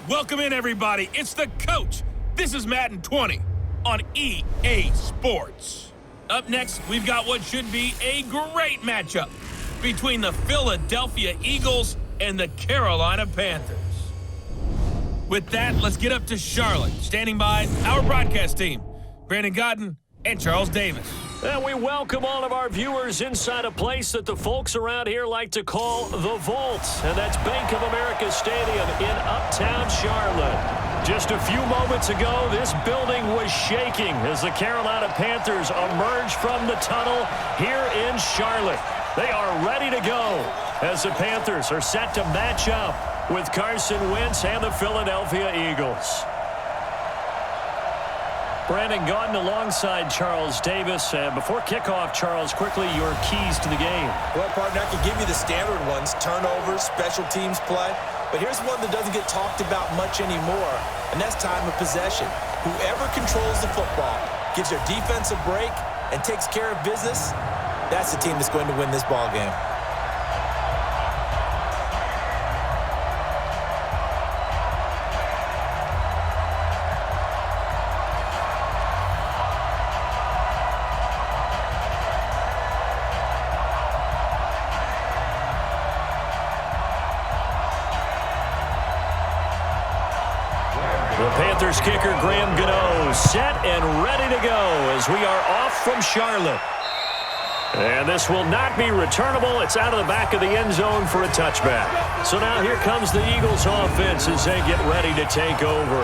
Welcome in, everybody. It's the coach. This is Madden 20 on EA Sports. Up next, we've got what should be a great matchup between the Philadelphia Eagles and the Carolina Panthers. With that, let's get up to Charlotte. Standing by, our broadcast team, Brandon Godden and Charles Davis. And we welcome all of our viewers inside a place that the folks around here like to call the Vault. And that's Bank of America Stadium in uptown Charlotte. Just a few moments ago, this building was shaking as the Carolina Panthers emerged from the tunnel here in Charlotte. They are ready to go as the Panthers are set to match up with Carson Wentz and the Philadelphia Eagles. Brandon Gaudin alongside Charles Davis. And before kickoff, Charles, quickly your keys to the game. Well, partner, I can give you the standard ones, turnovers, special teams play. But here's one that doesn't get talked about much anymore, and that's time of possession. Whoever controls the football, gives their defense a break, and takes care of business, that's the team that's going to win this ball game. The Panthers kicker, Graham Gano, set and ready to go as we are off from Charlotte. And this will not be returnable. It's out of the back of the end zone for a touchback. So now here comes the Eagles offense as they get ready to take over.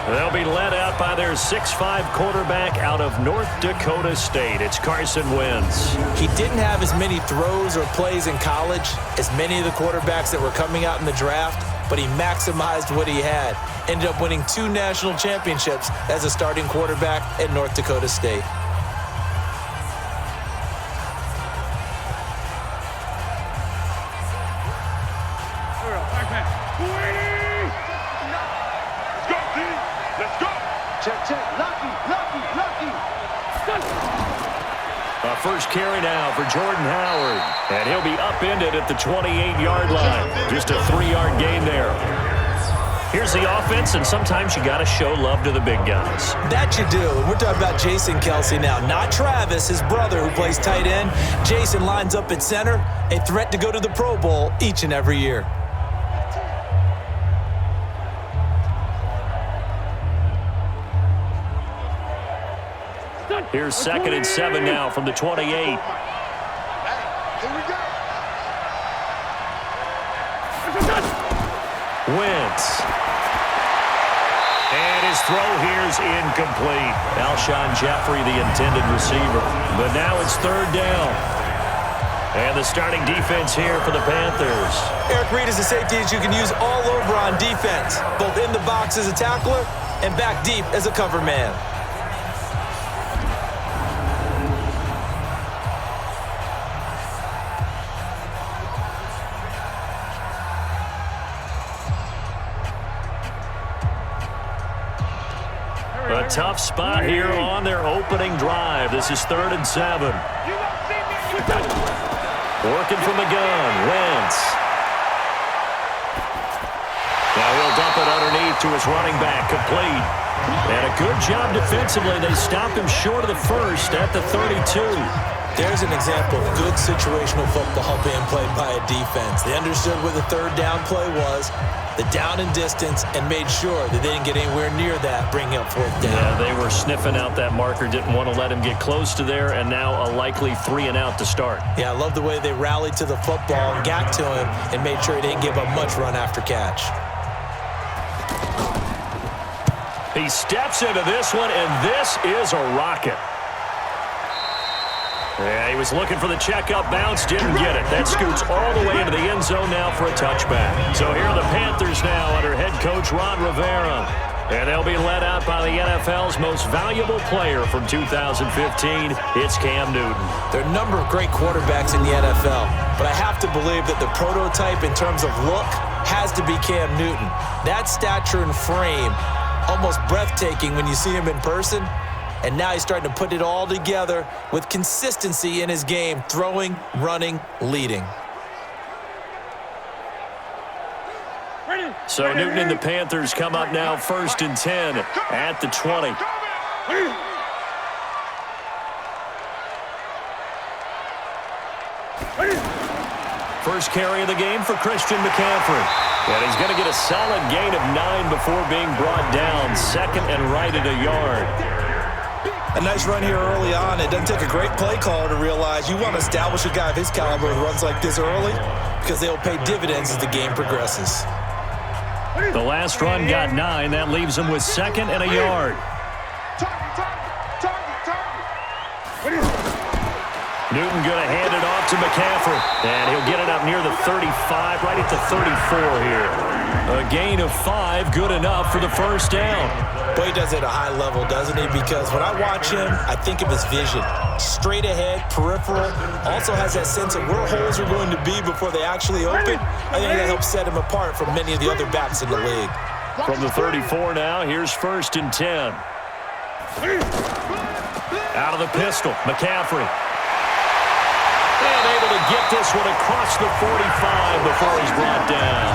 They'll be led out by their 6'5" quarterback out of North Dakota State. It's Carson Wentz. He didn't have as many throws or plays in college as many of the quarterbacks that were coming out in the draft, but he maximized what he had. Ended up winning 2 national championships as a starting quarterback at North Dakota State. First carry now for Jordan Howard. And he'll be upended at the 28-yard line. Just a 3-yard gain there. Here's the offense, and sometimes you got to show love to the big guys. That you do. We're talking about Jason Kelsey now, not Travis, his brother who plays tight end. Jason lines up at center, a threat to go to the Pro Bowl each and every year. Here's 2nd and 7 now from the 28. Here we go. Wentz. And his throw here's incomplete. Alshon Jeffrey, the intended receiver. But now it's 3rd down. And the starting defense here for the Panthers. Eric Reed is a safety that you can use all over on defense, both in the box as a tackler and back deep as a cover man. A tough spot here on their opening drive. This is 3rd and 7. Working from the gun, Wentz. Now he'll dump it underneath to his running back, complete. And a good job defensively. They stopped him short of the first at the 32. There's an example of good situational football being played by a defense. They understood where the 3rd down play was, the down and distance, and made sure that they didn't get anywhere near that, bringing up 4th down. Yeah, they were sniffing out that marker, didn't want to let him get close to there, and now a likely 3 and out to start. Yeah, I love the way they rallied to the football and got to him and made sure he didn't give up much run after catch. He steps into this one, and this is a rocket. Yeah, he was looking for the checkup bounce, didn't get it. That scoots all the way into the end zone now for a touchback. So here are the Panthers now under head coach Ron Rivera. And they'll be led out by the NFL's most valuable player from 2015. It's Cam Newton. There are a number of great quarterbacks in the NFL, but I have to believe that the prototype in terms of look has to be Cam Newton. That stature and frame, almost breathtaking when you see him in person. And now he's starting to put it all together with consistency in his game, throwing, running, leading. Ready. So Newton and the Panthers come up now 1st and 10 at the 20. First carry of the game for Christian McCaffrey. And he's going to get a solid gain of 9 before being brought down. 2nd and right at a yard. A nice run here early on. It doesn't take a great play caller to realize you want to establish a guy of his caliber who runs like this early because they'll pay dividends as the game progresses. The last run got 9. That leaves him with 2nd and a yard. Newton going to hand it off to McCaffrey. And he'll get it up near the 35, right at the 34 here. A gain of 5, good enough for the first down. Boy, he does it at a high level, doesn't he? Because when I watch him, I think of his vision. Straight ahead, peripheral. Also has that sense of where holes are going to be before they actually open. I think that helps set him apart from many of the other backs in the league. From the 34 now, here's 1st and 10. Out of the pistol, McCaffrey. And able to get this one across the 45 before he's brought down.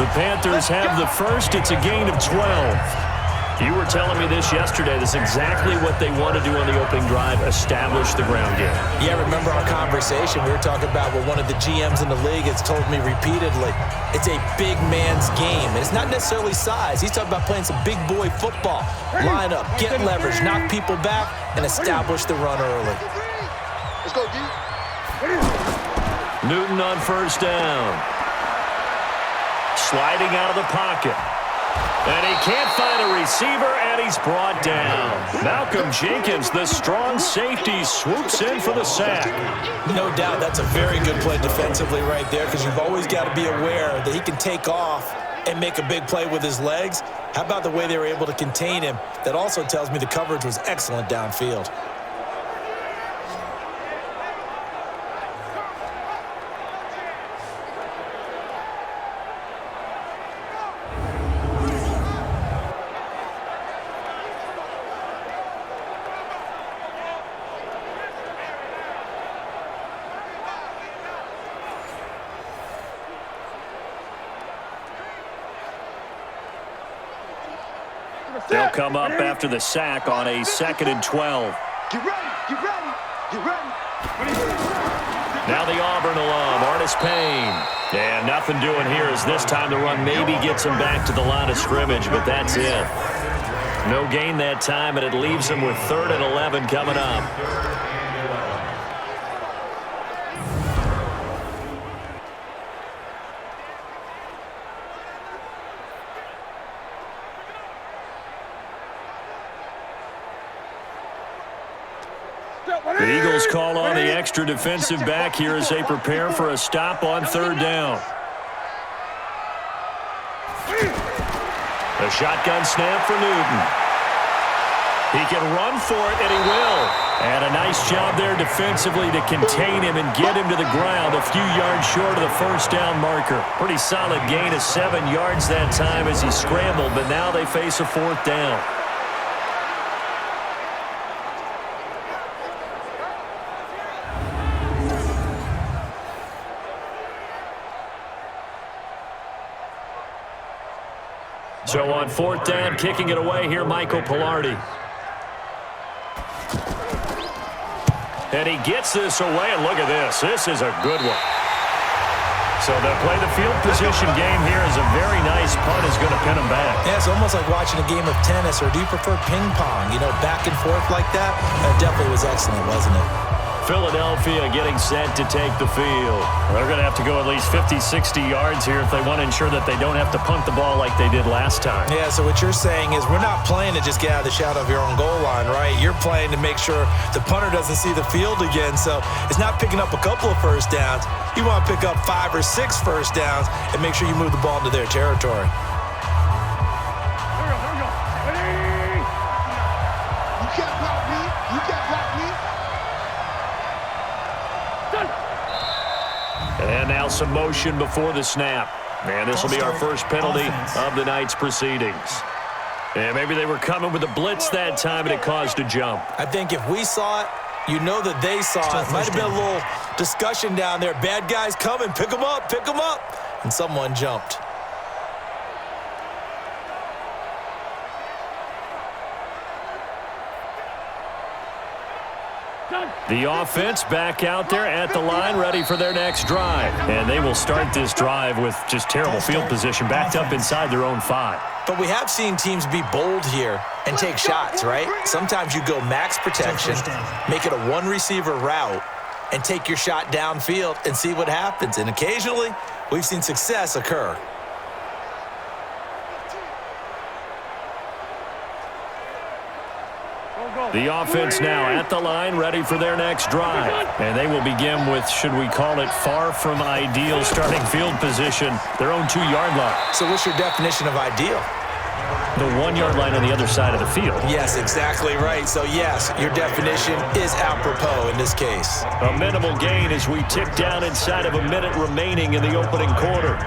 The Panthers have the first. It's a gain of 12. You were telling me this yesterday. This is exactly what they want to do on the opening drive, establish the ground game. Yeah, remember our conversation? We were talking about what one of the GMs in the league has told me repeatedly. It's a big man's game. And it's not necessarily size. He's talking about playing some big boy football. Line up, get leverage, knock people back, and establish the run early. Let's go, D. Newton on 1st down. Sliding out of the pocket. And he can't find a receiver, and he's brought down. Malcolm Jenkins, the strong safety, swoops in for the sack. No doubt that's a very good play defensively right there because you've always got to be aware that he can take off and make a big play with his legs. How about the way they were able to contain him? That also tells me the coverage was excellent downfield. They'll come up after the sack on a 2nd and 12. Get ready, get ready, get ready. Now the Auburn alum, Artis Payne. And nothing doing here as this time the run maybe gets him back to the line of scrimmage, but that's it. No gain that time, and it leaves him with 3rd and 11 coming up. The Eagles call on the extra defensive back here as they prepare for a stop on 3rd down. A shotgun snap for Newton. He can run for it, and he will. And a nice job there defensively to contain him and get him to the ground a few yards short of the first down marker. Pretty solid gain of 7 yards that time as he scrambled, but now they face a 4th down. So on 4th down, kicking it away here, Michael Pilardi. And he gets this away, and look at this. This is a good one. So they'll play the field position game here as a very nice punt is going to pin him back. Yeah, it's almost like watching a game of tennis, or do you prefer ping pong? You know, back and forth like that? That definitely was excellent, wasn't it? Philadelphia getting set to take the field. They're going to have to go at least 50, 60 yards here if they want to ensure that they don't have to punt the ball like they did last time. Yeah, so what you're saying is we're not playing to just get out of the shadow of your own goal line, right? You're playing to make sure the punter doesn't see the field again. So it's not picking up a couple of first downs. You want to pick up 5 or 6 first downs and make sure you move the ball into their territory. You can't block me. You can't block me. And now some motion before the snap. And this will be our first penalty of the night's proceedings. And maybe they were coming with a blitz that time and it caused a jump. I think if we saw it, you know that they saw it. Might have been a little discussion down there. Bad guys coming. Pick them up. Pick them up. And someone jumped. The offense back out there at the line, ready for their next drive. And they will start this drive with just terrible field position, backed up inside their own 5. But we have seen teams be bold here and take shots, right? Sometimes you go max protection, make it a one-receiver route, and take your shot downfield and see what happens. And occasionally, we've seen success occur. The offense now at the line, ready for their next drive. And they will begin with, should we call it, far from ideal starting field position, their own 2-yard line. So what's your definition of ideal? The 1-yard line on the other side of the field. Yes, exactly right. So, yes, your definition is apropos in this case. A minimal gain as we tick down inside of a minute remaining in the opening quarter.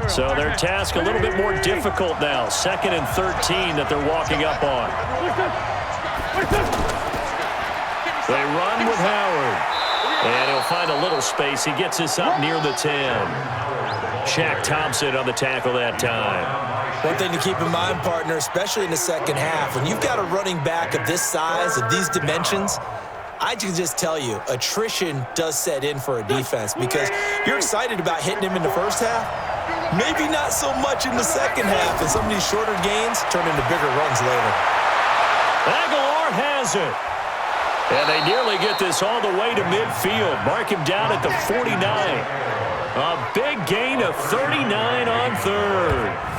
So their task a little bit more difficult now. 2nd and 13 that they're walking up on. They run with Howard. And he'll find a little space. He gets us up near the 10. Shaq Thompson on the tackle that time. One thing to keep in mind, partner, especially in the second half, when you've got a running back of this size, of these dimensions, I can just tell you, attrition does set in for a defense because you're excited about hitting him in the first half. Maybe not so much in the second half, and some of these shorter gains turn into bigger runs later. Aguilar has it. And they nearly get this all the way to midfield. Mark him down at the 49. A big gain of 39 on third.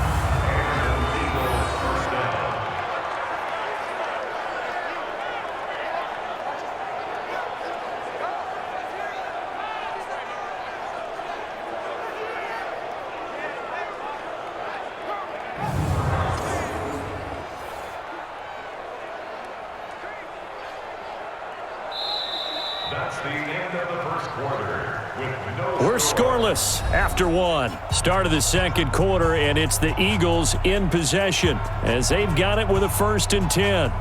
We're scoreless after 1. Start of the second quarter, and it's the Eagles in possession as they've got it with a 1st and 10.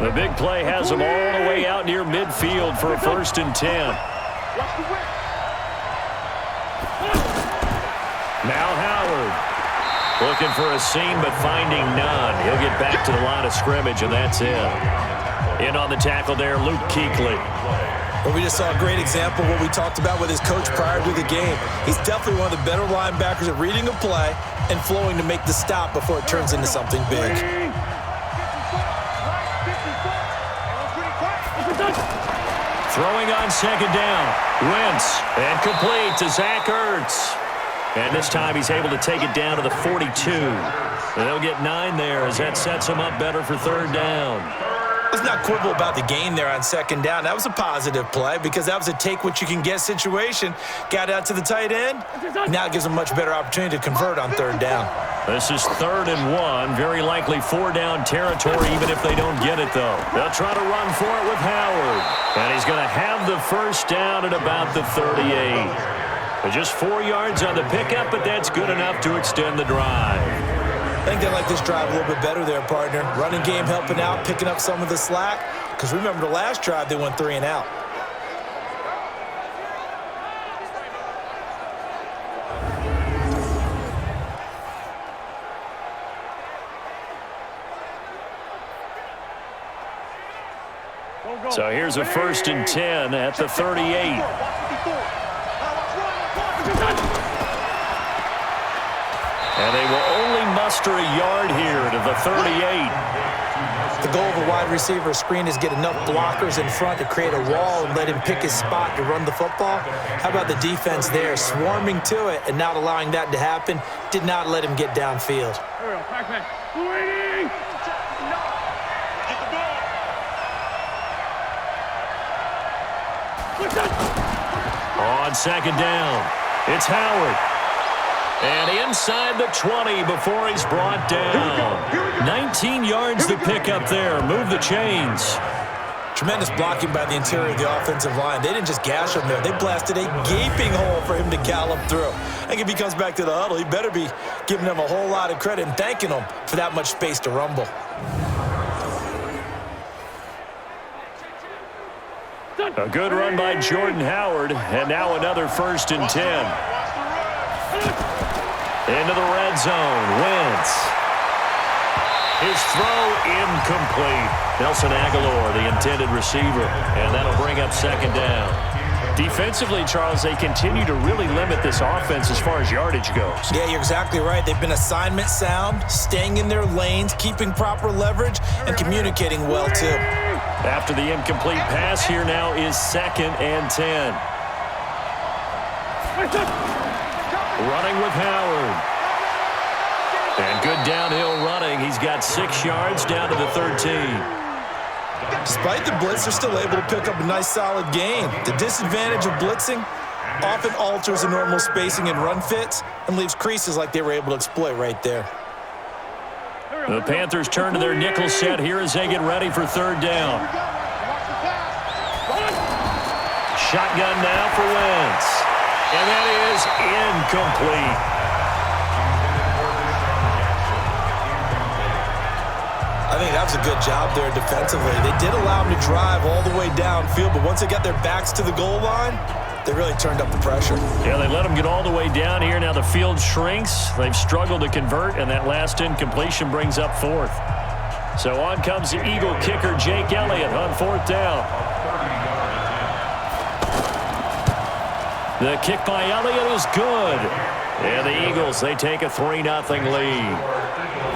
The big play has them all the way out near midfield for a 1st and 10. Now Howard looking for a seam but finding none. He'll get back to the line of scrimmage, and that's it. In on the tackle there, Luke Kuechly. Well, we just saw a great example of what we talked about with his coach prior to the game. He's definitely one of the better linebackers at reading a play and flowing to make the stop before it turns into something big. Throwing on 2nd down. Wentz, and complete to Zach Ertz. And this time he's able to take it down to the 42. And they'll get 9 there as that sets him up better for 3rd down. Let's not quibble about the gain there on 2nd down. That was a positive play because that was a take-what-you-can-get situation. Got out to the tight end. Now it gives them a much better opportunity to convert on 3rd down. This is 3rd and 1. Very likely 4-down territory even if they don't get it, though. They'll try to run for it with Howard. And he's going to have the 1st down at about the 38. But just 4 yards on the pickup, but that's good enough to extend the drive. I think they like this drive a little bit better there, partner. Running game helping out, picking up some of the slack. Because remember the last drive, they went 3 and out. So here's a 1st and 10 at the 38. And they will only muster a yard here to the 38. The goal of a wide receiver screen is get enough blockers in front to create a wall and let him pick his spot to run the football. How about the defense there, swarming to it and not allowing that to happen? Did not let him get downfield. On 2nd down, it's Howard. And inside the 20 before he's brought down. 19 yards to pick up there. Move the chains. Tremendous blocking by the interior of the offensive line. They didn't just gash him there. They blasted a gaping hole for him to gallop through. I think if he comes back to the huddle, he better be giving them a whole lot of credit and thanking them for that much space to rumble. A good run by Jordan Howard, and now another 1st and 10. Into the red zone, Wentz. His throw incomplete. Nelson Aguilar, the intended receiver, and that'll bring up 2nd down. Defensively, Charles, they continue to really limit this offense as far as yardage goes. Yeah, you're exactly right. They've been assignment sound, staying in their lanes, keeping proper leverage, and communicating well, too. After the incomplete pass, here now is 2nd and 10. Running with Howard. And good downhill running. He's got 6 yards down to the 13. Despite the blitz, they're still able to pick up a nice, solid gain. The disadvantage of blitzing often alters the normal spacing and run fits and leaves creases like they were able to exploit right there. The Panthers turn to their nickel set here as they get ready for 3rd down. Shotgun now for Wentz. And that is incomplete. I think that was a good job there defensively. They did allow them to drive all the way downfield, but once they got their backs to the goal line, they really turned up the pressure. Yeah, they let them get all the way down here. Now the field shrinks. They've struggled to convert, and that last incompletion brings up 4th. So on comes the Eagle kicker, Jake Elliott, on 4th down. The kick by Elliott is good. And the Eagles, they take a 3-0 lead.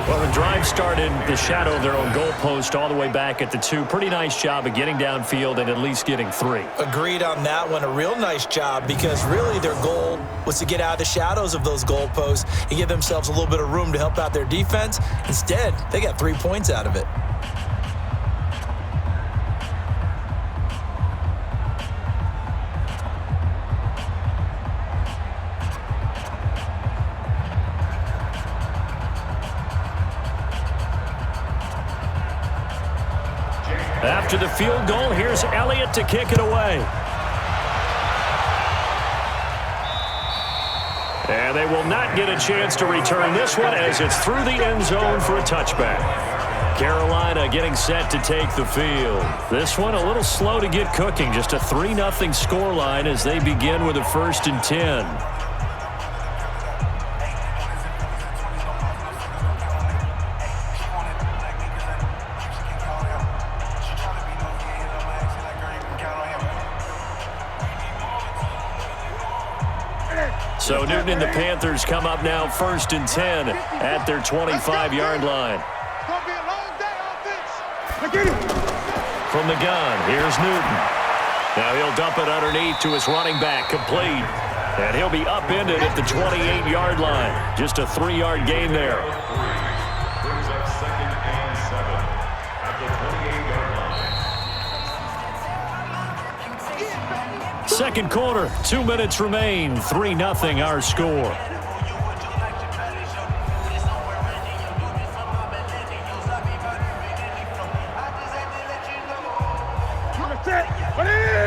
Well, the drive started in the shadow of their own goalpost all the way back at the 2. Pretty nice job of getting downfield and at least getting 3. Agreed on that one. A real nice job because really their goal was to get out of the shadows of those goalposts and give themselves a little bit of room to help out their defense. Instead, they got 3 points out of it. After the field goal, here's Elliott to kick it away. And they will not get a chance to return this one as it's through the end zone for a touchback. Carolina getting set to take the field. This one a little slow to get cooking. Just a 3-0 scoreline as they begin with a 1st and 10. So Newton and the Panthers come up now 1st and 10 at their 25-yard line. From the gun, here's Newton. Now he'll dump it underneath to his running back, complete. And he'll be upended at the 28-yard line. Just a 3-yard gain there. Brings up 2nd and 7 at the 28-yard line. Second quarter, 2 minutes remain. 3-0 our score.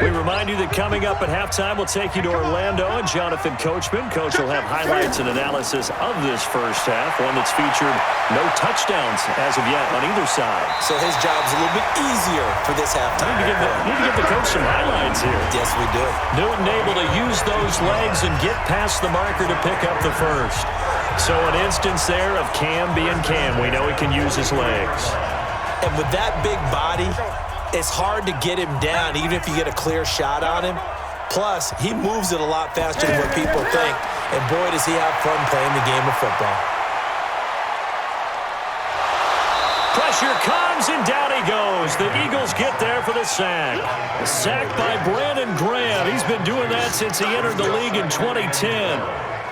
We remind you that coming up at halftime, we'll take you to Orlando and Jonathan Coachman. Coach will have highlights and analysis of this first half, one that's featured no touchdowns as of yet on either side. So his job's a little bit easier for this halftime. Need to give the coach some highlights here. Yes, we do. Newton able to use those legs and get past the marker to pick up the first. So an instance there of Cam being Cam. We know he can use his legs. And with that big body, it's hard to get him down, even if you get a clear shot on him. Plus, he moves it a lot faster than what people think. And boy, does he have fun playing the game of football. Pressure comes, and down he goes. The Eagles get there for the sack. A sack by Brandon Graham. He's been doing that since he entered the league in 2010.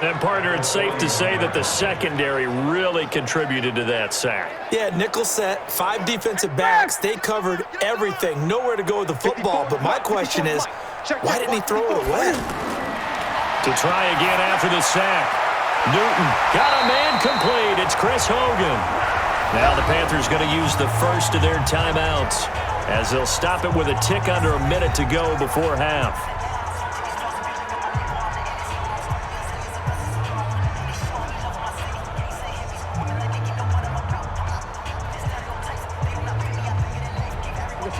And, partner, it's safe to say that the secondary really contributed to that sack. Yeah, nickel set, 5 defensive backs. They covered everything. Nowhere to go with the football. But my question is, why didn't he throw it away? To try again after the sack. Newton got a man complete. It's Chris Hogan. Now the Panthers going to use the first of their timeouts as they'll stop it with a tick under a minute to go before half.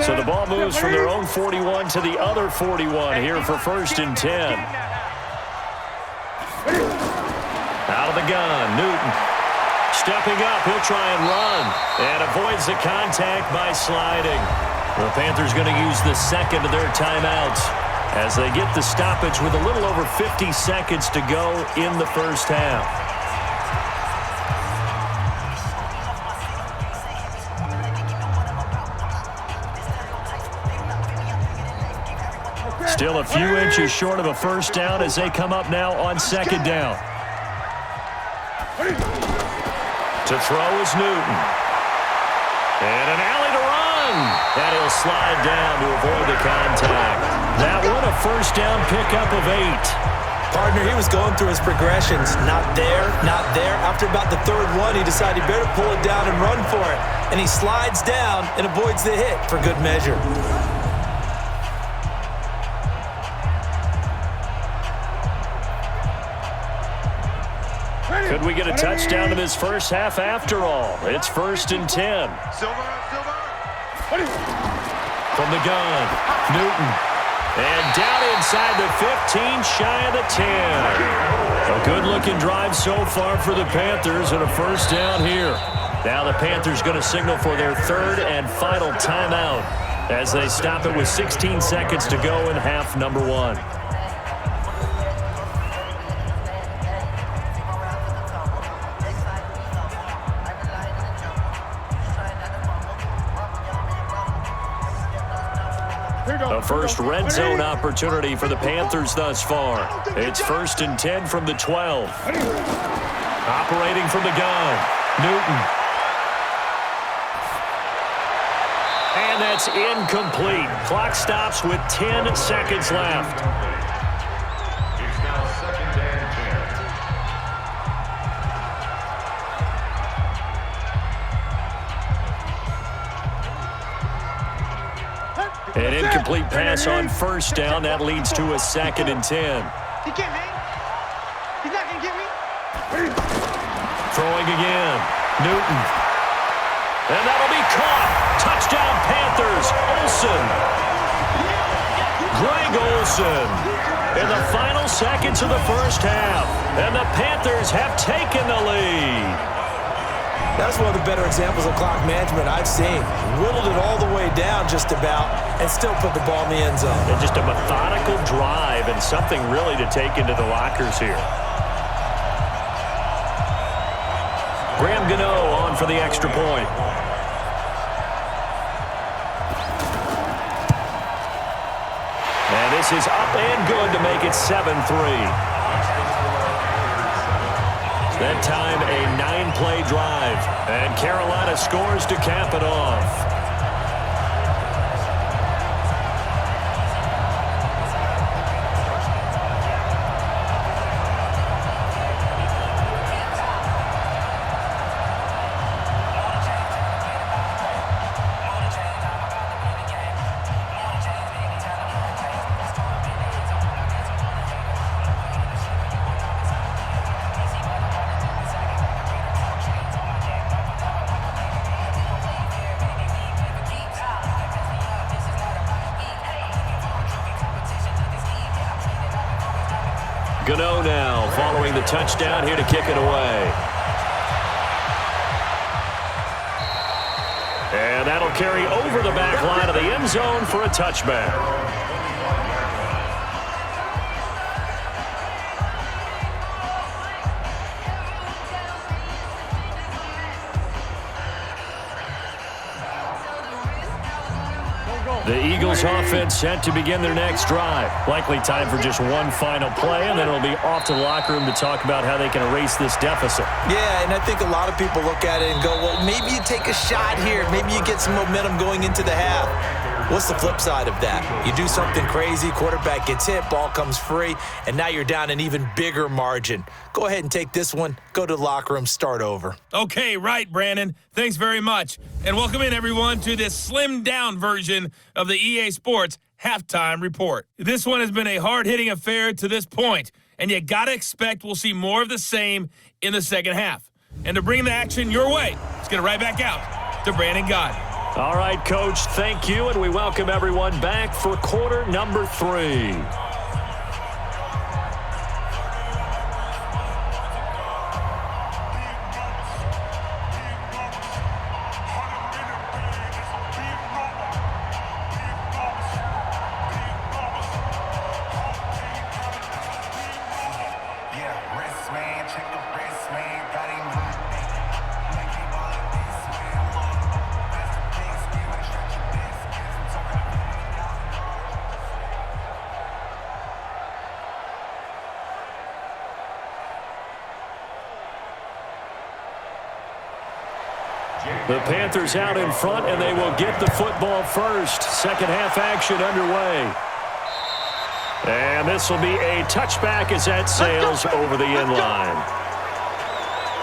So the ball moves from their own 41 to the other 41 here for 1st and 10. Out of the gun, Newton. Stepping up, he'll try and run. And avoids the contact by sliding. The Panthers going to use the second of their timeouts as they get the stoppage with a little over 50 seconds to go in the first half. Still a few inches short of a first down as they come up now on 2nd down. To throw is Newton. And an alley to run. And he'll slide down to avoid the contact. That one a first down pickup of 8. Partner, he was going through his progressions. Not there, not there. After about the 3rd one, he decided he better pull it down and run for it. And he slides down and avoids the hit for good measure. Could we get a touchdown in this first half after all? It's 1st and 10. From the gun, Newton. And down inside the 15, shy of the 10. A good-looking drive so far for the Panthers and a first down here. Now the Panthers going to signal for their 3rd and final timeout as they stop it with 16 seconds to go in half number 1. The first red zone opportunity for the Panthers thus far. It's 1st and 10 from the 12. Operating from the gun, Newton. And that's incomplete. Clock stops with 10 seconds left. It's now 2nd and 10. An incomplete pass on first down. That leads to a 2nd and 10. He can't hang. He's not going to get me. Throwing again. Newton. And that'll be caught. Touchdown Panthers. Olsen. Greg Olsen. In the final seconds of the first half. And the Panthers have taken the lead. That's one of the better examples of clock management I've seen. Whittled it all the way down just about and still put the ball in the end zone. And just a methodical drive and something really to take into the lockers here. Graham Gano on for the extra point. And this is up and good to make it 7-3. That time a 9-play drive. And Carolina scores to cap it off. Gano now following the touchdown here to kick it away. And that'll carry over the back line of the end zone for a touchback. The Eagles offense set to begin their next drive. Likely time for just one final play, and then it'll be off to the locker room to talk about how they can erase this deficit. Yeah, and I think a lot of people look at it and go, well, maybe you take a shot here. Maybe you get some momentum going into the half. What's the flip side of that? You do something crazy, quarterback gets hit, ball comes free, and now you're down an even bigger margin. Go ahead and take this one, go to the locker room, start over. Okay, right, Brandon. Thanks very much. And welcome in, everyone, to this slimmed-down version of the EA Sports Halftime Report. This one has been a hard-hitting affair to this point, and you got to expect we'll see more of the same in the second half. And to bring the action your way, let's get it right back out to Brandon Gott. All right, Coach, thank you, and we welcome everyone back for quarter number 3. The Panthers out in front, and they will get the football first. Second half action underway. And this will be a touchback as that sails over the end line.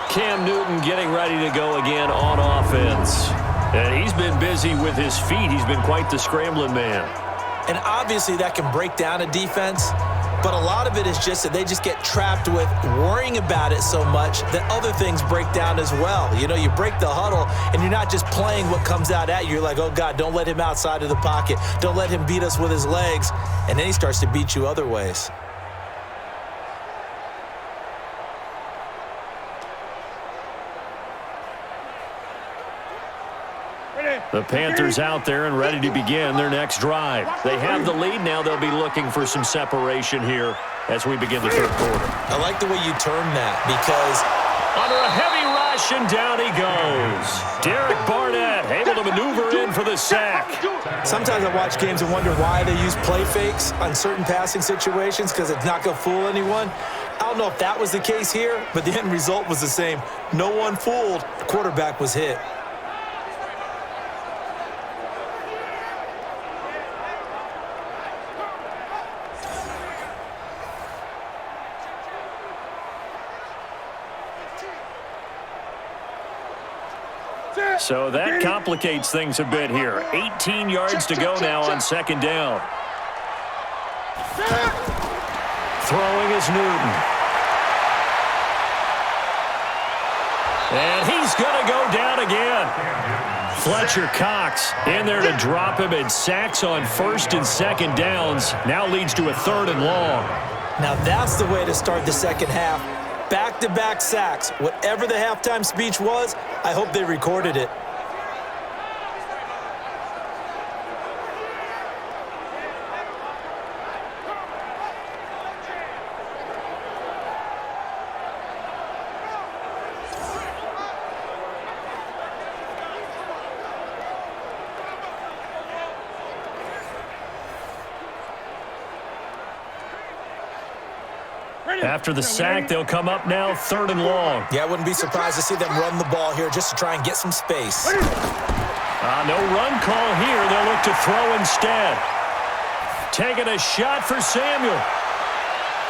Cam Newton getting ready to go again on offense. And he's been busy with his feet. He's been quite the scrambling man. And obviously that can break down a defense, but a lot of it is just that they just get trapped with worrying about it so much that other things break down as well. You know, you break the huddle, and you're not just playing what comes out at you. You're like, oh, God, don't let him outside of the pocket. Don't let him beat us with his legs. And then he starts to beat you other ways. The Panthers out there and ready to begin their next drive. They have the lead now. They'll be looking for some separation here as we begin the third quarter. I like the way you term that because under a heavy rush, and down he goes. Derek Barnett able to maneuver in for the sack. sometimes I watch games and wonder why they use play fakes on certain passing situations because it's not going to fool anyone. I don't know if that was the case here, but the end result was the same. No one fooled. The quarterback was hit. So that complicates things a bit here. 18 yards to go now on second down. Throwing is Newton. And he's going to go down again. Fletcher Cox in there to drop him, and sacks on first and second downs. Now leads to a third and long. Now that's the way to start the second half. Back-to-back sacks. Whatever the halftime speech was, I hope they recorded it. After the sack, they'll come up now third and long. Yeah, I wouldn't be surprised to see them run the ball here just to try and get some space. No run call here. They'll look to throw instead. Taking a shot for Samuel.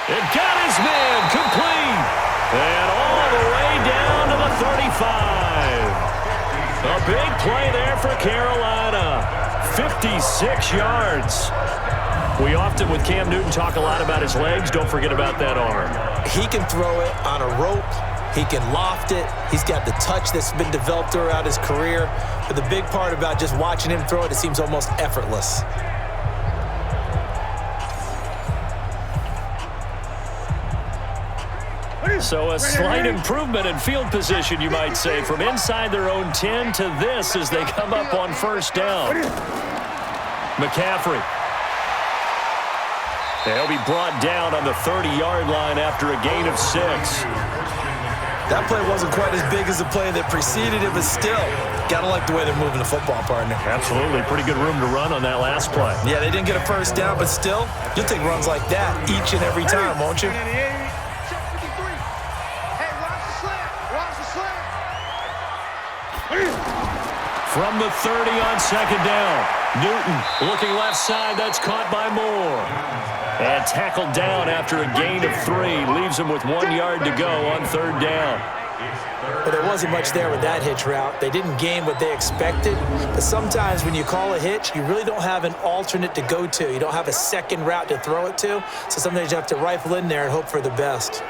It got his man complete. And all the way down to the 35. A big play there for Carolina. 56 yards. We often, with Cam Newton, talk a lot about his legs. Don't forget about that arm. He can throw it on a rope. He can loft it. He's got the touch that's been developed throughout his career. But the big part about just watching him throw it, it seems almost effortless. So a slight improvement in field position, you might say, from inside their own 10 to this as they come up on first down. McCaffrey. They'll be brought down on the 30-yard line after a gain of 6. That play wasn't quite as big as the play that preceded it, but still, gotta like the way they're moving the football, partner. Absolutely. Pretty good room to run on that last play. Yeah, they didn't get a first down, but still, you'll take runs like that each and every time, won't you? From the 30 on second down. Newton looking left side. That's caught by Moore. And tackled down after a gain of 3. Leaves him with 1 yard to go on third down. Well, there wasn't much there with that hitch route. They didn't gain what they expected. But sometimes when you call a hitch, you really don't have an alternate to go to. You don't have a second route to throw it to. So sometimes you have to rifle in there and hope for the best.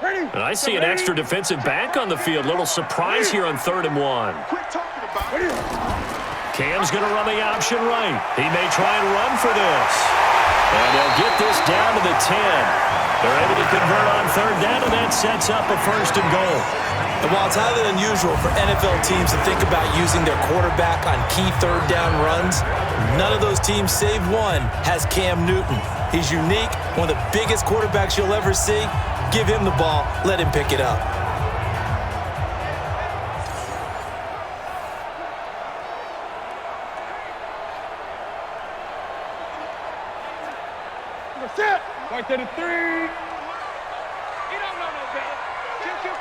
And I see an extra defensive back on the field. Little surprise here on 3rd and 1. Cam's going to run the option right. He may try and run for this. And they'll get this down to the 10. They're able to convert on 3rd down, and that sets up a 1st and goal. And while it's highly unusual for NFL teams to think about using their quarterback on key 3rd down runs, none of those teams, save one, has Cam Newton. He's unique, one of the biggest quarterbacks you'll ever see. Give him the ball, let him pick it up. Set. Right to the 3. He don't know no better. Kill.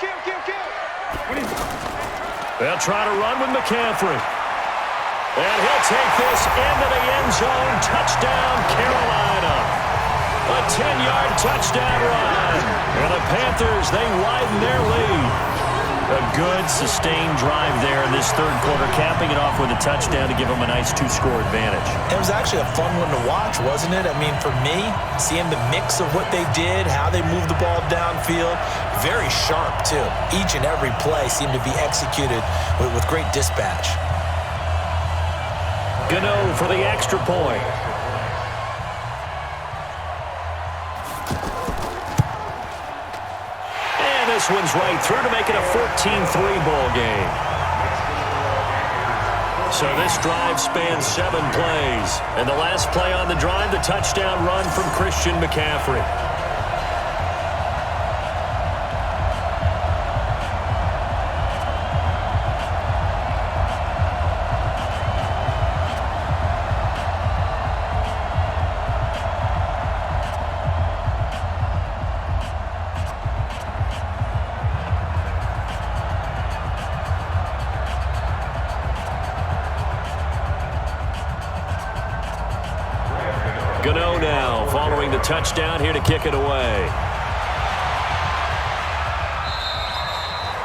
They'll try to run with McCaffrey. And he'll take this into the end zone. Touchdown, Carolina. A 10-yard touchdown run. And the Panthers, they widen their lead. A good, sustained drive there in this 3rd quarter, capping it off with a touchdown to give them a nice 2-score advantage. It was actually a fun one to watch, wasn't it? I mean, for me, seeing the mix of what they did, how they moved the ball downfield, very sharp, too. Each and every play seemed to be executed with great dispatch. Gano for the extra point. This one's right through to make it a 14-3 ball game. So this drive spans 7 plays. And the last play on the drive, the touchdown run from Christian McCaffrey. Gano now following the touchdown here to kick it away.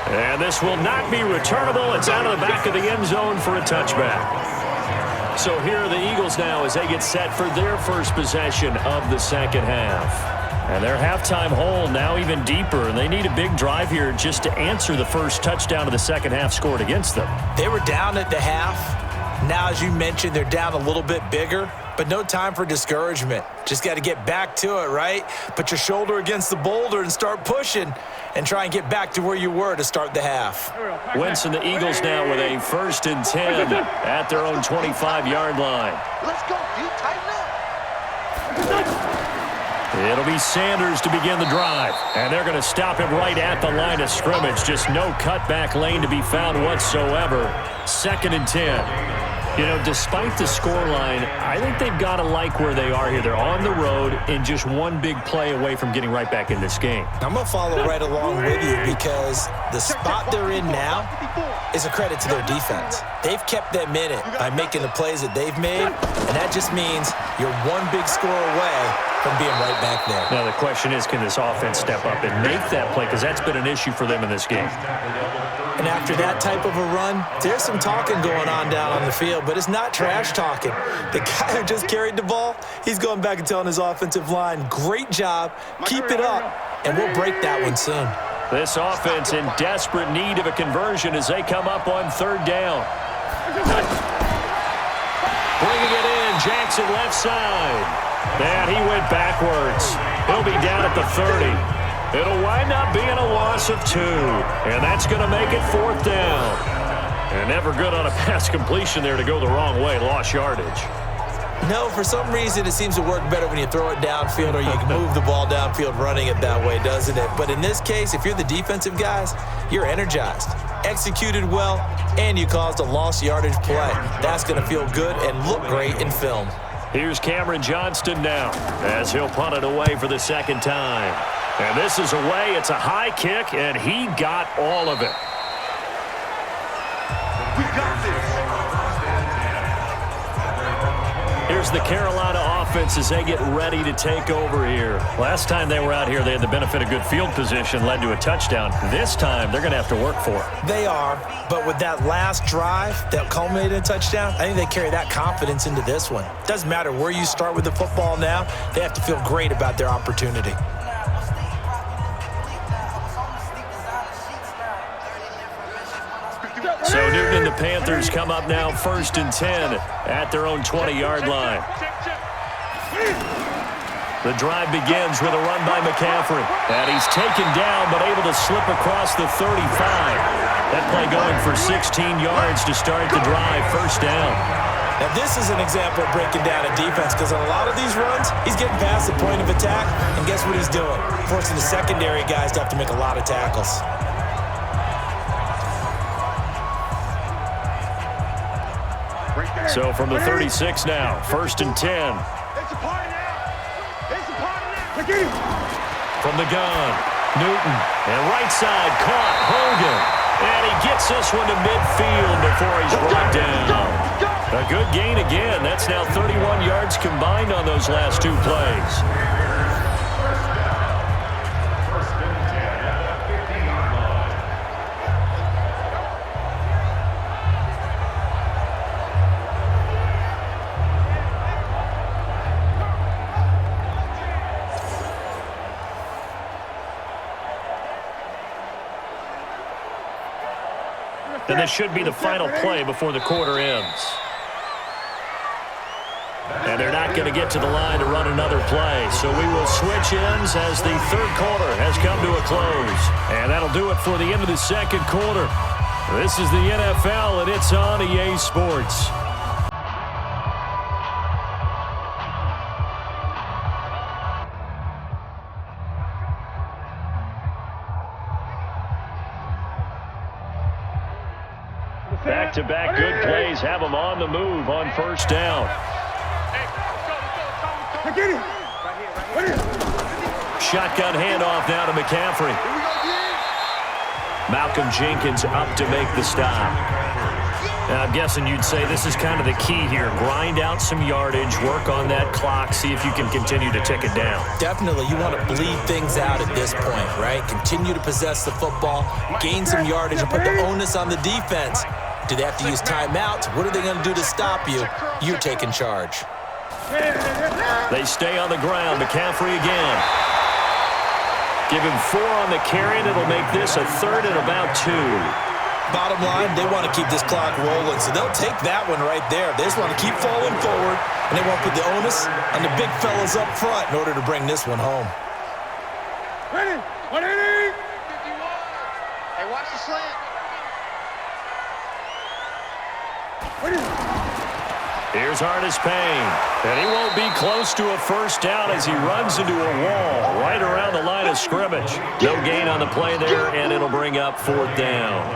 And this will not be returnable. It's out of the back of the end zone for a touchback. So here are the Eagles now as they get set for their first possession of the 2nd half. And their halftime hole now even deeper, and they need a big drive here just to answer the first touchdown of the 2nd half scored against them. They were down at the half. Now, as you mentioned, they're down a little bit bigger, but no time for discouragement. Just got to get back to it, right? Put your shoulder against the boulder and start pushing and try and get back to where you were to start the half. Wentz and the Eagles now with a 1st and 10 at their own 25-yard line. Let's go, D. Tighten up. It'll be Sanders to begin the drive, and they're going to stop him right at the line of scrimmage. Just no cutback lane to be found whatsoever. 2nd and 10. You know, despite the scoreline, I think they've got to like where they are here. They're on the road and just one big play away from getting right back in this game. I'm going to follow right along with you because the spot they're in now is a credit to their defense. They've kept them in it by making the plays that they've made, and that just means you're one big score away from being right back there. Now the question is, can this offense step up and make that play? Because that's been an issue for them in this game. And after that type of a run, there's some talking going on down on the field, but it's not trash talking. The guy who just carried the ball, he's going back and telling his offensive line, great job, keep it up, and we'll break that one soon. This offense in desperate need of a conversion as they come up on 3rd down. Bringing it in, Jackson left side. And he went backwards. He'll be down at the 30. It'll wind up being a loss of 2. And that's going to make it 4th down. And never good on a pass completion there to go the wrong way. Lost yardage. No, for some reason it seems to work better when you throw it downfield or you can move the ball downfield running it that way, doesn't it? But in this case, if you're the defensive guys, you're energized, executed well, and you caused a lost yardage play. That's going to feel good and look great in film. Here's Cameron Johnston now as he'll punt it away for the 2nd time. And this is away. It's a high kick, and he got all of it. We got this. Here's the Carolina offense as they get ready to take over here. Last time they were out here, they had the benefit of good field position, led to a touchdown. This time, they're going to have to work for it. They are, but with that last drive that culminated in a touchdown, I think they carry that confidence into this one. Doesn't matter where you start with the football now, they have to feel great about their opportunity. Panthers come up now 1st and 10 at their own 20-yard line. The drive begins with a run by McCaffrey. And he's taken down but able to slip across the 35. That play going for 16 yards to start the drive. First down. Now, this is an example of breaking down a defense because on a lot of these runs, he's getting past the point of attack, and guess what he's doing? Forcing the secondary guys to have to make a lot of tackles. So from the 36 now, 1st and 10. It's a party now. It's a party now. From the gun, Newton. And right side, caught, Hogan. And he gets this one to midfield before he's brought down. A good gain again. That's now 31 yards combined on those last 2 plays. First and 10 at the 50-yard line. And this should be the final play before the quarter ends. And they're not going to get to the line to run another play. So we will switch ends as the 3rd quarter has come to a close. And that'll do it for the end of the 2nd quarter. This is the NFL, and it's on EA Sports. Back-to-back good plays have them on the move on first down. Shotgun handoff now to McCaffrey. Malcolm Jenkins up to make the stop. Now, I'm guessing you'd say this is kind of the key here. Grind out some yardage, work on that clock, see if you can continue to tick it down. Definitely, you want to bleed things out at this point, right? Continue to possess the football, gain some yardage, and put the onus on the defense. Do they have to use timeouts? What are they going to do to stop you? You're taking charge. They stay on the ground. McCaffrey again. Give him 4 on the carry, and it'll make this a 3rd and about 2. Bottom line, they want to keep this clock rolling, so they'll take that one right there. They just want to keep falling forward, and they want to put the onus on the big fellas up front in order to bring this one home. Ready? 180. 51. Hey, watch the slant. Here's Artis Payne, and he won't be close to a first down as he runs into a wall right around the line of scrimmage. No gain on the play there, and it'll bring up 4th down.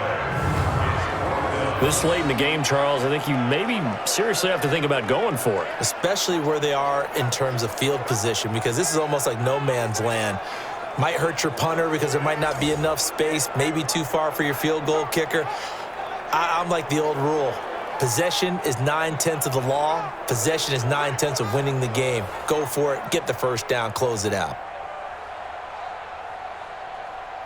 This late in the game, Charles, I think you maybe seriously have to think about going for it. Especially where they are in terms of field position, because this is almost like no man's land. Might hurt your punter because there might not be enough space, maybe too far for your field goal kicker. I'm like the old rule. Possession is 9/10 of the law. Possession is 9/10 of winning the game. Go for it. Get the first down. Close it out.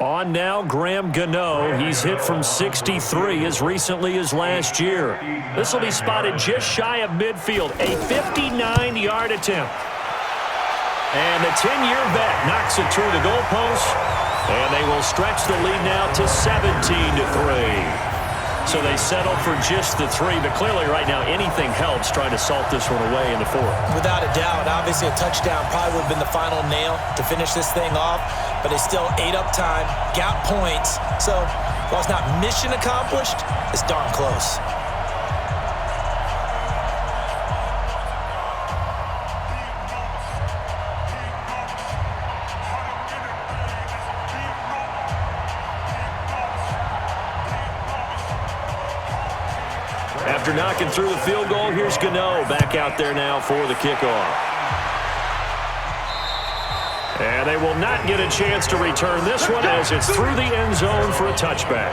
On now, Graham Gano. He's hit from 63 as recently as last year. This will be spotted just shy of midfield. A 59-yard attempt. And the 10-year vet knocks it through the goalpost. And they will stretch the lead now to 17-3. So they settle for just the 3, but clearly right now anything helps trying to salt this one away in the 4th. Without a doubt, obviously a touchdown probably would have been the final nail to finish this thing off, but they still ate up time, got points. So while it's not mission accomplished, it's darn close. After knocking through the field goal, here's Gano back out there now for the kickoff. And they will not get a chance to return this one as it's through the end zone for a touchback.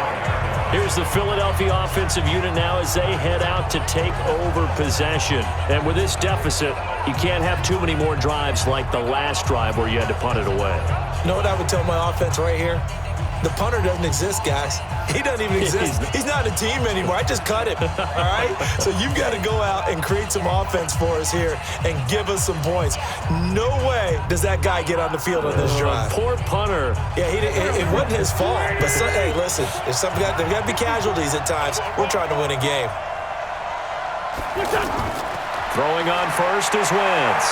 Here's the Philadelphia offensive unit now as they head out to take over possession. And with this deficit, you can't have too many more drives like the last drive where you had to punt it away. You know what I would tell my offense right here? The punter doesn't exist, guys. He doesn't even exist. He's not a team anymore. I just cut him, all right? So you've got to go out and create some offense for us here and give us some points. No way does that guy get on the field on this drive. Poor punter. Yeah, it wasn't his fault. But, hey, listen, there's got to be casualties at times. We're trying to win a game. Throwing on first is Wentz.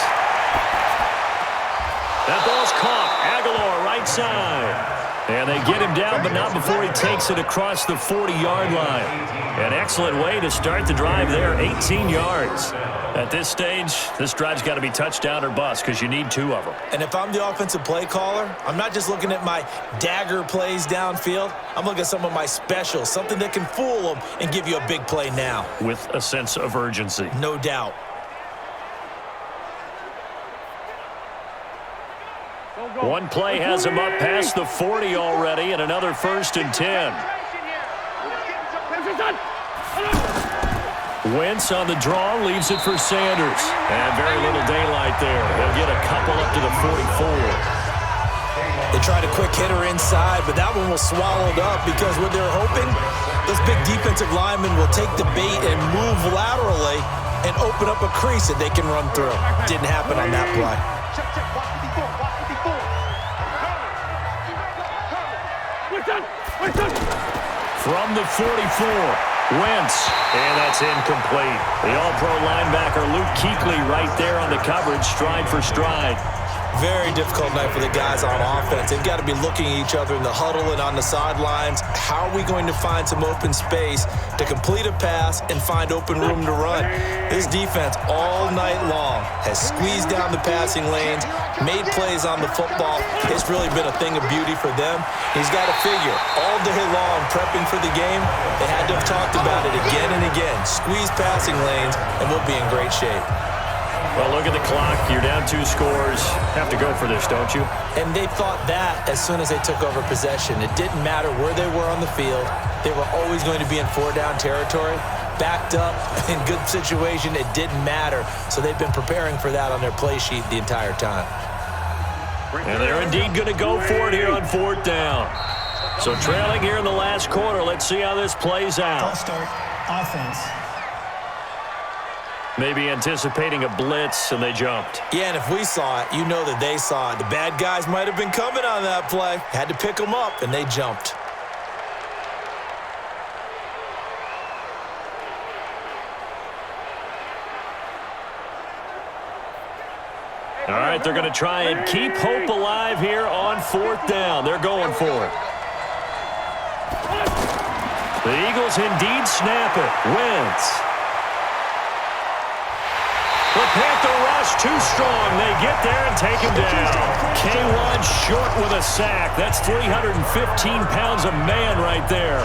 That ball's caught. Aguilar, right side. And they get him down, but not before he takes it across the 40-yard line. An excellent way to start the drive there, 18 yards. At this stage, this drive's got to be touchdown or bust because you need 2 of them. And if I'm the offensive play caller, I'm not just looking at my dagger plays downfield. I'm looking at some of my specials, something that can fool them and give you a big play now. With a sense of urgency. No doubt. One play has him up past the 40 already, and another 1st and 10. Wentz on the draw, leaves it for Sanders. And very little daylight there. He'll get a couple up to the 44. They tried a quick hitter inside, but that one was swallowed up because what they're hoping, this big defensive lineman will take the bait and move laterally and open up a crease that they can run through. Didn't happen on that play. From the 44, Wentz, and that's incomplete. The all-pro linebacker Luke Kuechly right there on the coverage, stride for stride. Very difficult night for the guys on offense. They've got to be looking at each other in the huddle and on the sidelines. How are we going to find some open space to complete a pass and find open room to run? This defense all night long has squeezed down the passing lanes, made plays on the football. It's really been a thing of beauty for them. He's got to figure all day long prepping for the game, they had to have talked about it again and again. Squeeze passing lanes, and we'll be in great shape. Well, look at the clock. You're down 2 scores. Have to go for this, don't you? And they thought that as soon as they took over possession. It didn't matter where they were on the field. They were always going to be in 4-down territory. Backed up, in good situation, it didn't matter. So they've been preparing for that on their play sheet the entire time. And they're indeed going to go for it here on 4th down. So trailing here in the last quarter. Let's see how this plays out. False start, offense. Maybe anticipating a blitz, and they jumped. Yeah, and if we saw it, you know that they saw it. The bad guys might have been coming on that play. Had to pick them up, and they jumped. All right, they're going to try and keep hope alive here on 4th down. They're going for it. The Eagles indeed snap it. Wentz. The Panther rush too strong. They get there and take him down. K1 short with a sack. That's 315 pounds of man right there.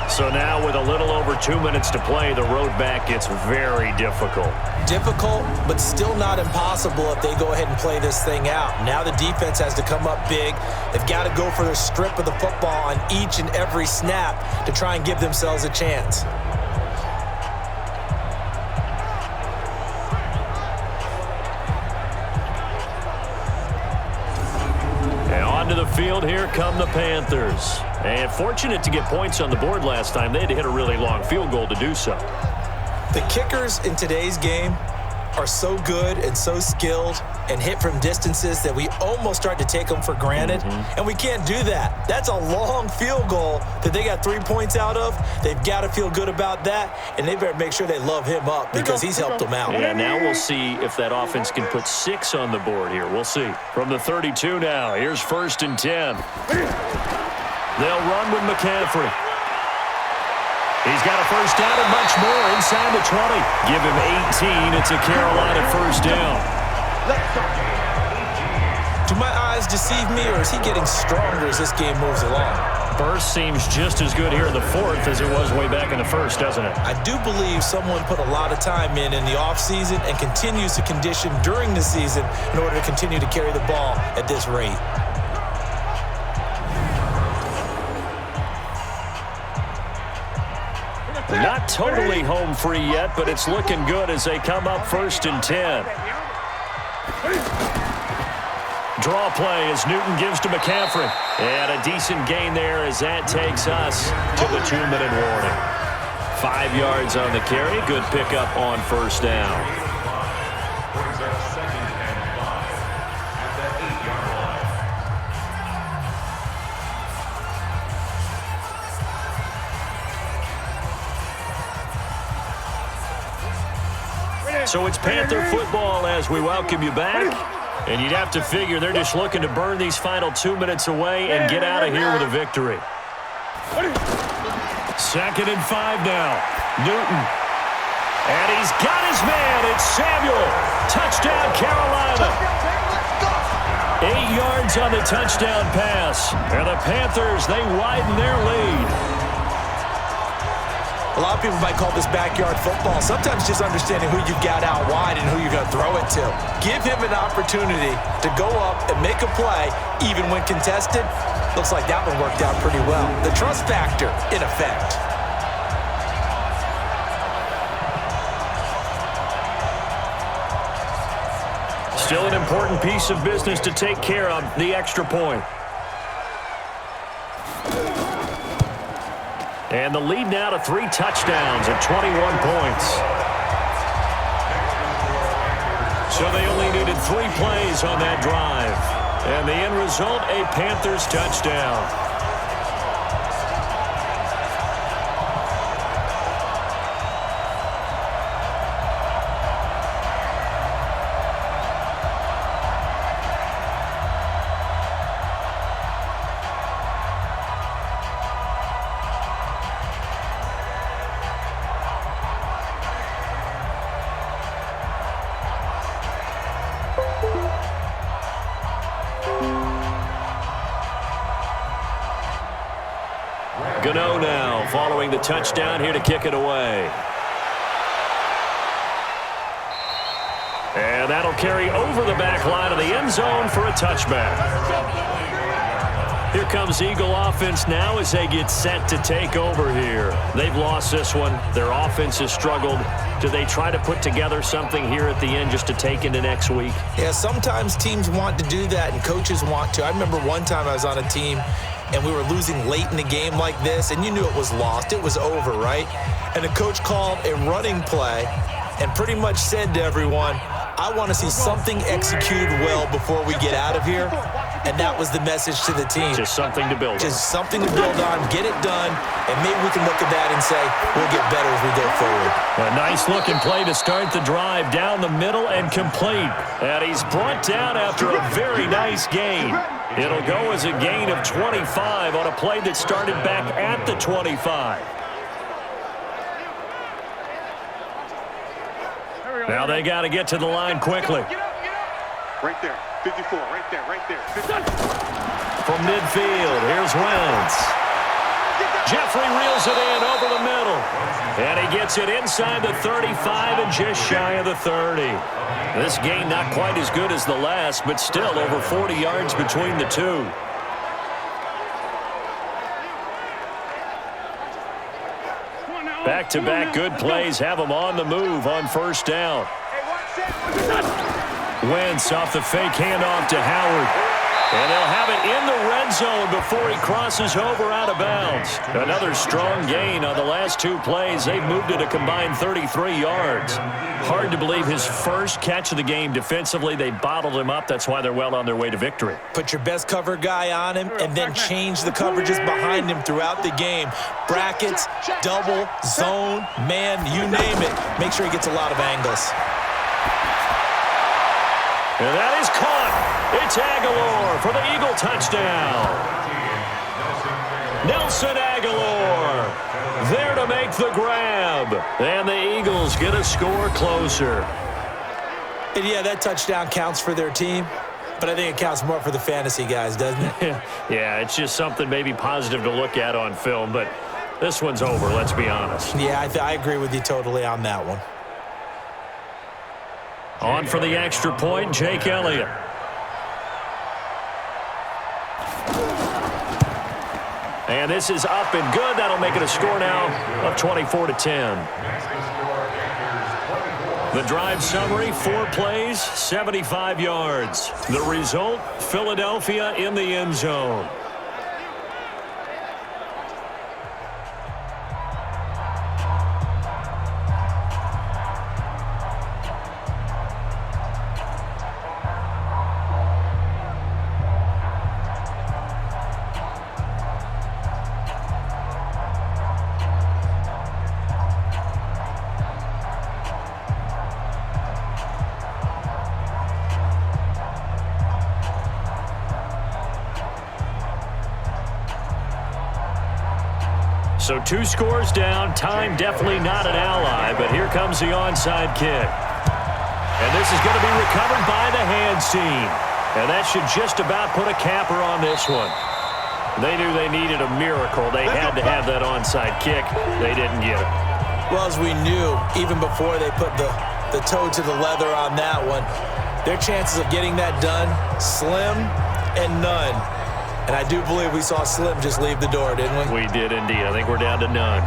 So now with a little over 2 minutes to play, the road back gets very difficult. Difficult, but still not impossible if they go ahead and play this thing out. Now the defense has to come up big. They've got to go for the strip of the football on each and every snap to try and give themselves a chance. To the field, here come the Panthers. And fortunate to get points on the board last time. They had to hit a really long field goal to do so. The kickers in today's game are so good and so skilled and hit from distances that we almost start to take them for granted. And we can't do that. That's a long field goal that they got 3 points out of. They've got to feel good about that, and they better make sure they love him up because he's helped them out. Yeah, now we'll see if that offense can put 6 on the board here. We'll see. From the 32 now, here's 1st and 10. They'll run with McCaffrey. He's got a first down and much more inside the 20. Give him 18. It's a Carolina first down. Do my eyes deceive me, or is he getting stronger as this game moves along? Burst seems just as good here in the 4th as it was way back in the 1st, doesn't it? I do believe someone put a lot of time in the offseason and continues to condition during the season in order to continue to carry the ball at this rate. Not totally home free yet, but it's looking good as they come up 1st and 10. draw play as Newton gives to McCaffrey. And a decent gain there as that takes us to the 2-minute warning. 5 yards on the carry. Good pickup on first down. Brings up 2nd and 5 at the 8-yard line. So it's Panther football as we welcome you back. And you'd have to figure they're just looking to burn these final 2 minutes away and get out of here with a victory. 2nd and 5 now. Newton. And he's got his man. It's Samuel. Touchdown, Carolina. 8 yards on the touchdown pass. And the Panthers, they widen their lead. A lot of people might call this backyard football. Sometimes just understanding who you got out wide and who you're going to throw it to. Give him an opportunity to go up and make a play, even when contested. Looks like that one worked out pretty well. The trust factor, in effect. Still an important piece of business to take care of, the extra point. And the lead now to 3 touchdowns at 21 points. So they only needed 3 plays on that drive. And the end result, a Panthers touchdown. Gano now following the touchdown here to kick it away. And that'll carry over the back line of the end zone for a touchback. Here comes Eagle offense now as they get set to take over here. They've lost this one. Their offense has struggled. Do they try to put together something here at the end just to take into next week? Yeah, sometimes teams want to do that and coaches want to. I remember one time I was on a team and we were losing late in the game like this, and you knew it was lost. It was over, right? And the coach called a running play and pretty much said to everyone, I want to see something executed well before we get out of here. And that was the message to the team. Just something to build on. Just something to build on, get it done, and maybe we can look at that and say, we'll get better as we go forward. A nice-looking play to start the drive down the middle and complete. And he's brought down after a very nice gain. It'll go as a gain of 25 on a play that started back at the 25. Now they got to get to the line quickly. Right there, 54, right there, right there. 50. From midfield, here's Wentz. Jeffrey reels it in over the middle. And he gets it inside the 35 and just shy of the 30. This gain not quite as good as the last, but still over 40 yards between the two. Back-to-back good plays have them on the move on first down. Wentz off the fake handoff to Howard. And they'll have it in the red zone before he crosses over out of bounds. Another strong gain on the last 2 plays. They've moved it a combined 33 yards. Hard to believe his first catch of the game defensively. They bottled him up. That's why they're well on their way to victory. Put your best cover guy on him and then change the coverages behind him throughout the game. Brackets, double, zone, man, you name it. Make sure he gets a lot of angles. And that is caught. It's Aguilar for the Eagle touchdown. Nelson Aguilar there to make the grab. And the Eagles get a score closer. And yeah, that touchdown counts for their team, but I think it counts more for the fantasy guys, doesn't it? Yeah, it's just something maybe positive to look at on film, but this one's over, let's be honest. Yeah, I agree with you totally on that one. On for the extra point, Jake Elliott. And this is up and good. That'll make it a score now of 24-10. The drive summary, 4 plays, 75 yards. The result, Philadelphia in the end zone. So 2 scores down. Time definitely not an ally, but here comes the onside kick. And this is going to be recovered by the hands team. And that should just about put a capper on this one. They knew they needed a miracle. They had to have that onside kick. They didn't get it. Well, as we knew, even before they put the toe to the leather on that one, their chances of getting that done, slim and none. And I do believe we saw Slim just leave the door, didn't we? We did indeed. I think we're down to none.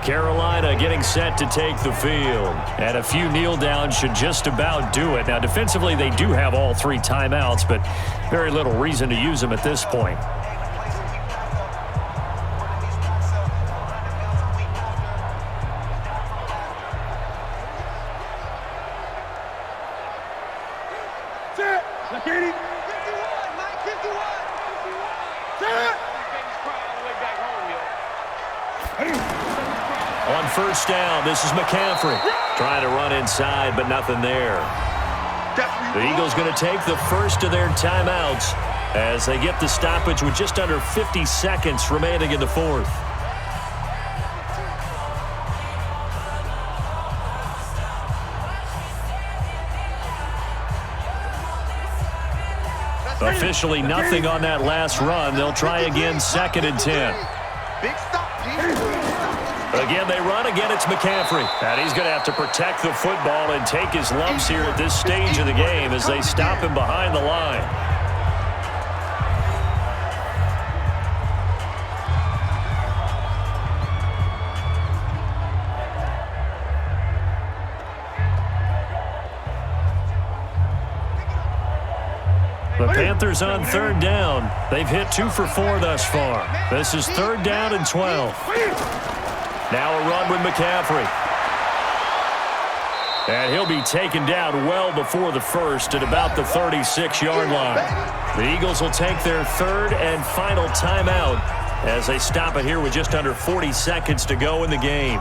Carolina getting set to take the field. And a few kneel downs should just about do it. Now, defensively, they do have all 3 timeouts, but very little reason to use them at this point. On first down, this is McCaffrey. Trying to run inside, but nothing there. The Eagles going to take the first of their timeouts as they get the stoppage with just under 50 seconds remaining in the fourth. Officially nothing on that last run. They'll try again, 2nd and 10. Again, they run. Again, it's McCaffrey. And he's going to have to protect the football and take his lumps here at this stage of the game as they stop him behind the line. The Panthers on 3rd down. They've hit 2 for 4 thus far. This is 3rd down and 12. Now a run with McCaffrey. And he'll be taken down well before the first at about the 36-yard line. The Eagles will take their 3rd and final timeout as they stop it here with just under 40 seconds to go in the game.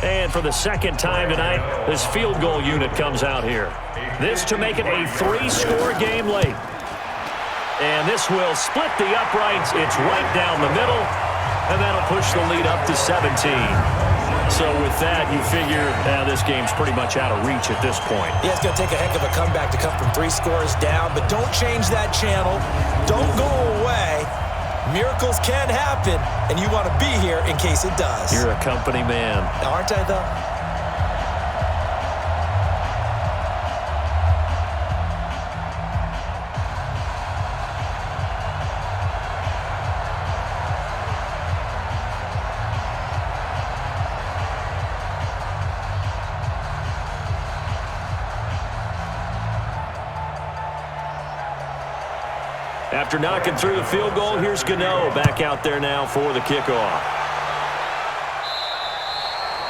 And for the 2nd time tonight, this field goal unit comes out here. This to make it a 3-score game late. And this will split the uprights. It's right down the middle. And that'll push the lead up to 17. So with that, you figure this game's pretty much out of reach at this point. Yeah, it's going to take a heck of a comeback to come from 3 scores down. But don't change that channel. Don't go away. Miracles can happen, and you want to be here in case it does. You're a company man. Aren't I, though? After knocking through the field goal, here's Gano back out there now for the kickoff.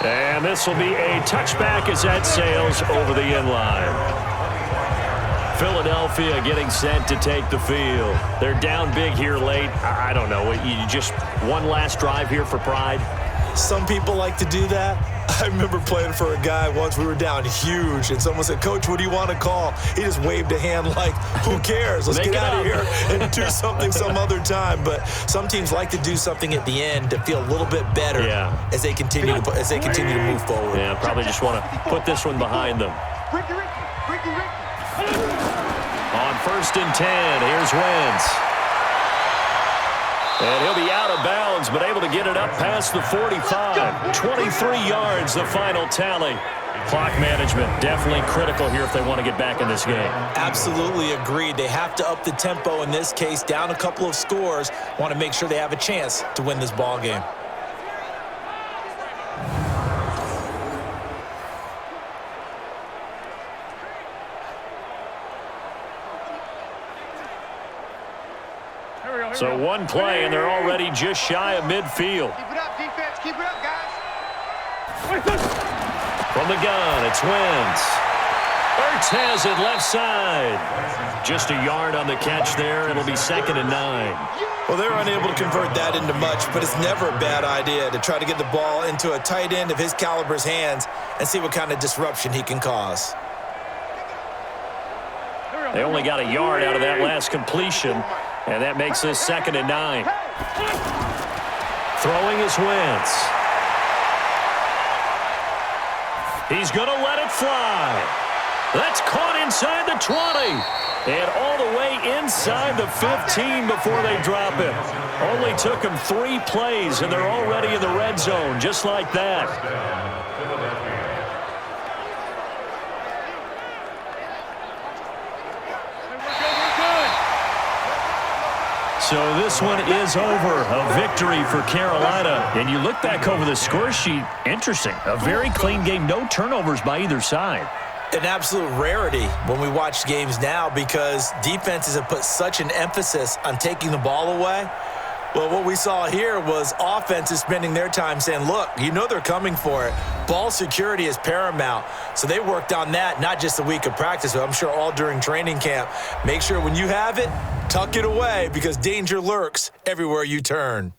And this will be a touchback as that sails over the end line. Philadelphia getting set to take the field. They're down big here late. I don't know. You just one last drive here for pride? Some people like to do that. I remember playing for a guy once. We were down huge, and someone said, "Coach, what do you want to call?" He just waved a hand like, "Who cares? Let's get out of here and do something some other time." But some teams like to do something at the end to feel a little bit better as they continue to move forward. Yeah, probably just want to put this one behind them. On 1st and 10, here's Wentz. And he'll be out of bounds, but able to get it up past the 45. 23 yards, the final tally. Clock management, definitely critical here if they want to get back in this game. Absolutely agreed. They have to up the tempo in this case, down a couple of scores. Want to make sure they have a chance to win this ball game. So one play, and they're already just shy of midfield. Keep it up, defense. Keep it up, guys. From the gun, it's Wentz. Ertz has it left side. Just a yard on the catch there. It'll be 2nd and 9. Well, they're unable to convert that into much, but it's never a bad idea to try to get the ball into a tight end of his caliber's hands and see what kind of disruption he can cause. They only got a yard out of that last completion, and that makes this 2nd and 9. Throwing is Wentz. He's going to let it fly. That's caught inside the 20. And all the way inside the 15 before they drop it. Only took them 3 plays, and they're already in the red zone, just like that. So this one is over. A victory for Carolina. And you look back over the score sheet, interesting. A very clean game, no turnovers by either side. An absolute rarity when we watch games now because defenses have put such an emphasis on taking the ball away. Well, what we saw here was offenses spending their time saying, look, you know they're coming for it. Ball security is paramount. So they worked on that, not just a week of practice, but I'm sure all during training camp. Make sure when you have it, tuck it away because danger lurks everywhere you turn.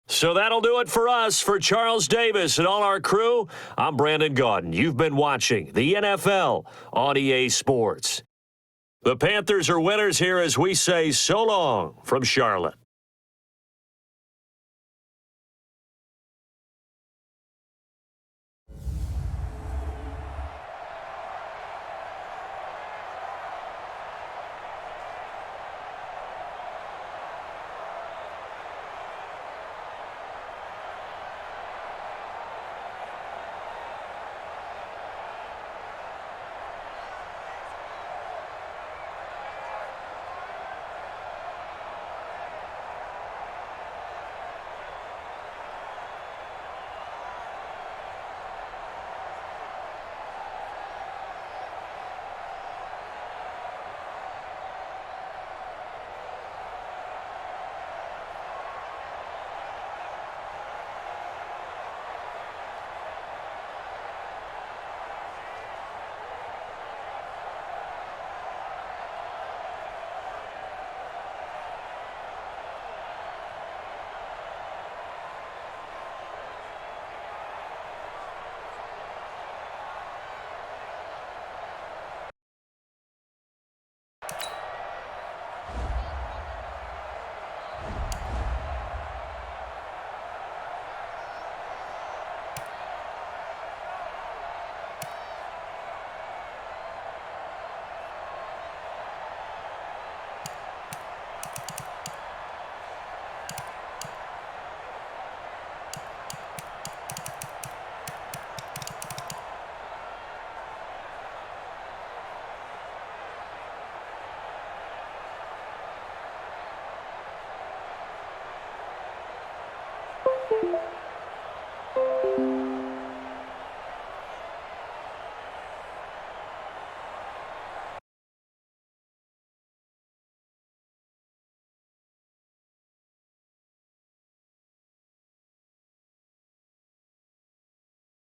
So that'll do it for us. For Charles Davis and all our crew, I'm Brandon Gaudin. You've been watching the NFL on EA Sports. The Panthers are winners here as we say so long from Charlotte.